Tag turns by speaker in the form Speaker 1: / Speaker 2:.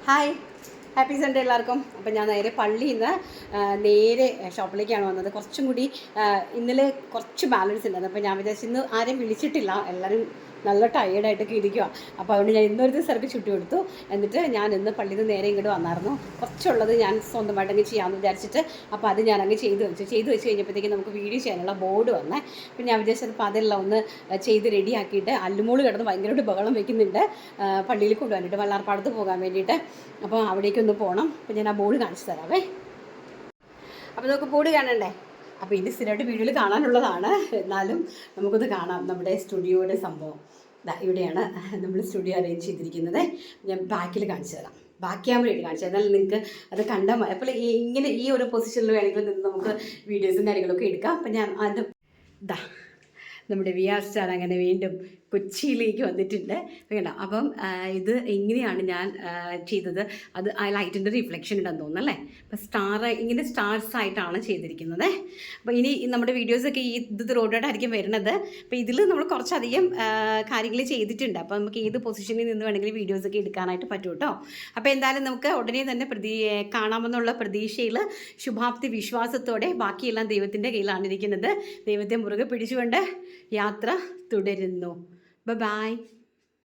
Speaker 1: Hi, happy Sunday എല്ലാവർക്കും. അപ്പം ഞാൻ പള്ളിയിൽ നിന്ന് നേരെ ഷോപ്പിലേക്കാണ് വന്നത്. കുറച്ചും കൂടി ഇന്നലെ കുറച്ച് ബാലൻസ് ഉണ്ടായിരുന്നു. അപ്പോൾ ഞാൻ വിചാരിച്ചു ഇന്ന് ആരെയും വിളിച്ചിട്ടില്ല, എല്ലാവരും നല്ല ടയേർഡായിട്ടൊക്കെ ഇരിക്കുക. അപ്പോൾ അതുകൊണ്ട് ഞാൻ ഇന്നൊരു ദിവസമൊക്കെ ചുറ്റി കൊടുത്തു. എന്നിട്ട് ഞാൻ ഇന്ന് പള്ളിയിൽ നിന്ന് നേരെ ഇങ്ങോട്ട് വന്നായിരുന്നു. കുറച്ചുള്ളത് ഞാൻ സ്വന്തമായിട്ട് അങ്ങ് ചെയ്യാമെന്ന് വിചാരിച്ചിട്ട് അപ്പോൾ അത് ഞാൻ അങ്ങ് ചെയ്ത് വെച്ച് കഴിഞ്ഞപ്പോഴത്തേക്കും നമുക്ക് വീഡിയോ ചെയ്യാനുള്ള ബോർഡ് വന്നേ. അപ്പോൾ ഞാൻ വിചാരിച്ചപ്പോൾ അതെല്ലാം ഒന്ന് ചെയ്ത് റെഡിയാക്കിയിട്ട് അല്ലുമോള് കിടന്ന് ഭയങ്കരമായിട്ട് ബഹളം വയ്ക്കുന്നുണ്ട് പള്ളിയിൽ കൊണ്ടുപോകാനായിട്ട്, വല്ലാർപ്പാടത്ത് പോകാൻ വേണ്ടിയിട്ട്. അപ്പോൾ അവിടേക്കൊന്ന് പോകണം. അപ്പോൾ ഞാൻ ആ ബോർഡ് കാണിച്ചു തരാവേ. അപ്പോൾ നമുക്ക് ബോർഡ് കാണണ്ടേ? അപ്പോൾ ഇത് സ്ഥിരമായിട്ട് വീഡിയോയിൽ കാണാനുള്ളതാണ്, എന്നാലും നമുക്കൊന്ന് കാണാം നമ്മുടെ സ്റ്റുഡിയോയുടെ സംഭവം. ഇവിടെയാണ് നമ്മൾ സ്റ്റുഡിയോ അറേഞ്ച് ചെയ്തിരിക്കുന്നത്. ഞാൻ ബാക്കിൽ കാണിച്ചു തരാം, ബാക്ക് ക്യാമറയായിട്ട് കാണിച്ചു തരാം. എന്നാൽ നിങ്ങൾക്ക് അത് കണ്ടാൽ അപ്പോൾ ഇങ്ങനെ ഈ ഒരു പൊസിഷനിൽ വേണമെങ്കിൽ നിന്ന് നമുക്ക് വീഡിയോസും കാര്യങ്ങളൊക്കെ എടുക്കാം. അപ്പം ഞാൻ അത് നമ്മുടെ വി ആർ സ്റ്റാർ അങ്ങനെ വീണ്ടും കൊച്ചിയിലേക്ക് വന്നിട്ടുണ്ട് കേട്ടോ. അപ്പം ഇത് എങ്ങനെയാണ് ഞാൻ ചെയ്തത്, അത് ആ ലൈറ്റിൻ്റെ റിഫ്ലക്ഷൻ ഉണ്ടെന്ന് തോന്നുന്നു അല്ലേ. അപ്പം ഇങ്ങനെ സ്റ്റാർസ് ആയിട്ടാണ് ചെയ്തിരിക്കുന്നത്. അപ്പോൾ ഇനി നമ്മുടെ വീഡിയോസൊക്കെ ഇത് റോഡായിട്ടായിരിക്കും വരുന്നത്. അപ്പോൾ ഇതിൽ നമ്മൾ കുറച്ചധികം കാര്യങ്ങൾ ചെയ്തിട്ടുണ്ട്. അപ്പോൾ നമുക്ക് ഏത് പൊസിഷനിൽ നിന്ന് വേണമെങ്കിലും വീഡിയോസൊക്കെ എടുക്കാനായിട്ട് പറ്റും കേട്ടോ. അപ്പോൾ എന്തായാലും നമുക്ക് ഉടനെ തന്നെ കാണാമെന്നുള്ള പ്രതീക്ഷയിൽ ശുഭാപ്തി വിശ്വാസത്തോടെ ബാക്കിയെല്ലാം ദൈവത്തിൻ്റെ കയ്യിലാണ് ഇരിക്കുന്നത്. ദൈവത്തെ മുറുകെ പിടിച്ചുകൊണ്ട് യാത്ര തുടരുന്നു. Bye-bye.